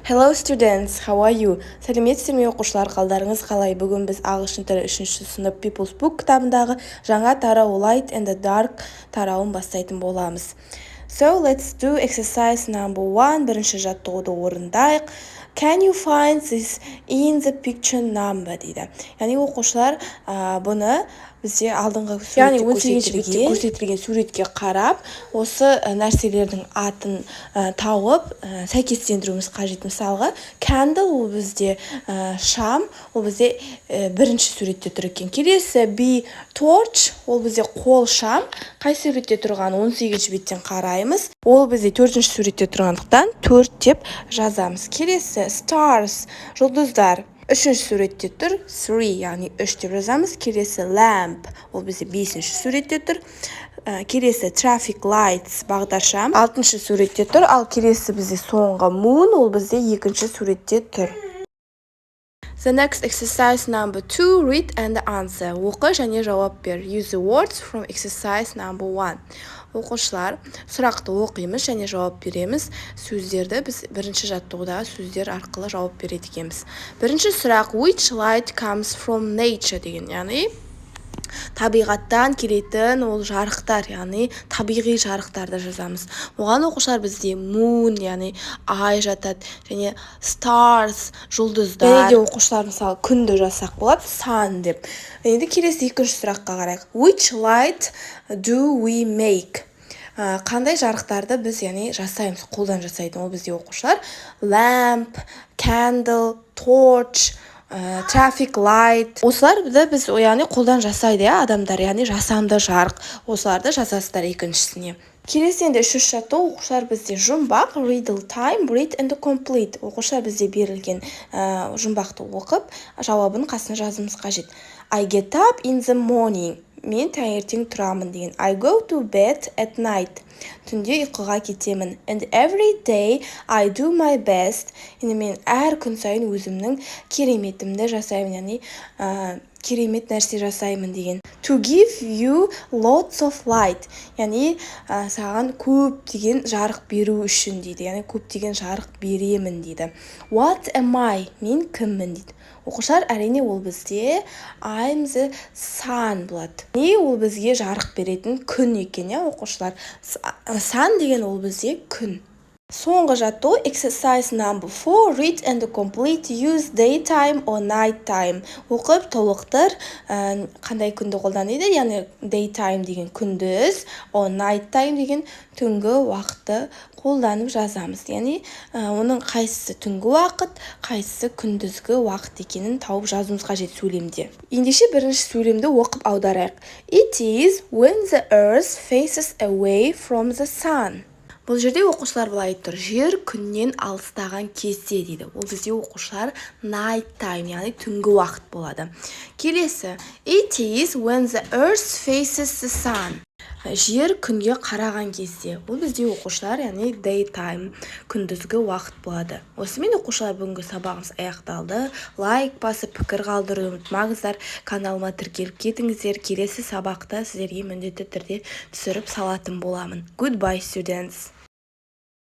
Hello students, how are you? Сәлеметсіздер ме оқушылар, қалдарыңыз қалай? Бүгін біз ағылшын тілі 3-ші сынып People's Book кітабындағы жаңа тарау Light and the Dark тарауын бастайтын боламыз. So let's do exercise number 1. Бірінші жаттығуды орындайық. Can you find this in the picture number дейді. Яғни оқушылар бұны бізде алдыңғы суретте көрсетілген суретке қарап, осы нәрселердің атын тауып сәйкестендіруіміз қажет. Мысалға, candle ол бізде шам, ол бізде бірінші суретте тұр екен. Келесі be torch ол бізде қол шам. Қай суретте тұрған 18-ші беттен қараймыз. Ол бізде 4-ші суретте тұрғандықтан 4 деп жазамыз. Келесі stars жұлдыздар. 3-ші суретте тұр 3, яғни 3 деп жазамыз. Келесі lamp ол бізде 5-ші суретте тұр. Келесі traffic lights бағдаршам 6-ші суретте тұр. Ал келесі бізде соңғы moon ол бізде 2-ші суретте тұр. The next exercise number 2, read and answer. Оқы және жауап бер. Use the words from exercise number 1. Оқушылар, сұрақты оқимыз және жауап береміз. Сөздерді біз бірінші жаттығудағы сөздер арқылы жауап береді екенбіз. Бірінші сұрақ, which light comes from nature деген, яғни табиғаттан келетін ол жарықтар, яғни табиғи жарықтарды жазамыз. Оған оқушылар бізде moon, яғни ай жатады, және stars, жұлдыздар. Және де оқушылар мысалы күнді жазсақ болады, sun деп. Енді келесі екінші сұраққа қарайық. Which light do we make? Қандай жарықтарды біз яғни жасаймыз, қолдан жасайтын. Ол бізде оқушылар lamp, candle, torch, traffic light. Осыларды біз яғни қолдан жасайды, адамдар, яғни жасанды жарық. Осыларды жазасыздар екіншісіне. Келесі енді үшінші жаттығу, оқушылар бізде жұмбақ, riddle time, read and complete. Оқушылар бізде берілген жұмбақты оқып, жауабын қасына жазуымыз қажет. I get up in the morning. Мен таңертең тұрамын деген. I go to bed at night. Түнде ұйқыға кетемін. And every day I do my best. Енді мен әр күн сайын өзімнің кереметімді жасаймын, яғни керемет нәрсе жасаймын деген. To give you lots of light. Яғни саған көп деген жарық беру үшін дейді. Яғни көп деген жарық беремін дейді. What am I? Мен кіммін дейді. Оқушылар әрине ол бізде I'm the sun болады. Не ол бізге жарық беретін күн екен, оқушылар. Sun деген ол бізде күн. Соңғы жаттығу exercise number 4, read and complete, use daytime or nighttime. Оқып толықтыр, қандай күнді қолданады, яғни daytime деген күндіз, or nighttime деген түнгі уақытты қолданып жазамыз. Яғни оның қайсысы түнгі уақыт, қайсысы күндізгі уақыт екенін тауып жазуымыз қажет сөйлемде. Ендеше бірінші сөйлемді оқып аударайық. It is when the earth faces away from the sun. Бұл жерде оқушылар былай тұр. Жер күннен алыстаған кезде дейді. Ол бізде оқушылар night time, яғни түнгі уақыт болады. Келесі. It is when the earth faces the sun. Жер күнге қараған кезде. Бұл бізде оқушылар, яғни daytime, күндізгі уақыт болады. Осымен оқушылар бүгінгі сабағымыз аяқталды. Лайк басып, пікір қалдыруды ұмытпаңыздар. Каналыма тіркеліп кетіңіздер. Келесі сабақта сіздерге міндетті түрде түсіріп салатын боламын. Goodbye, students.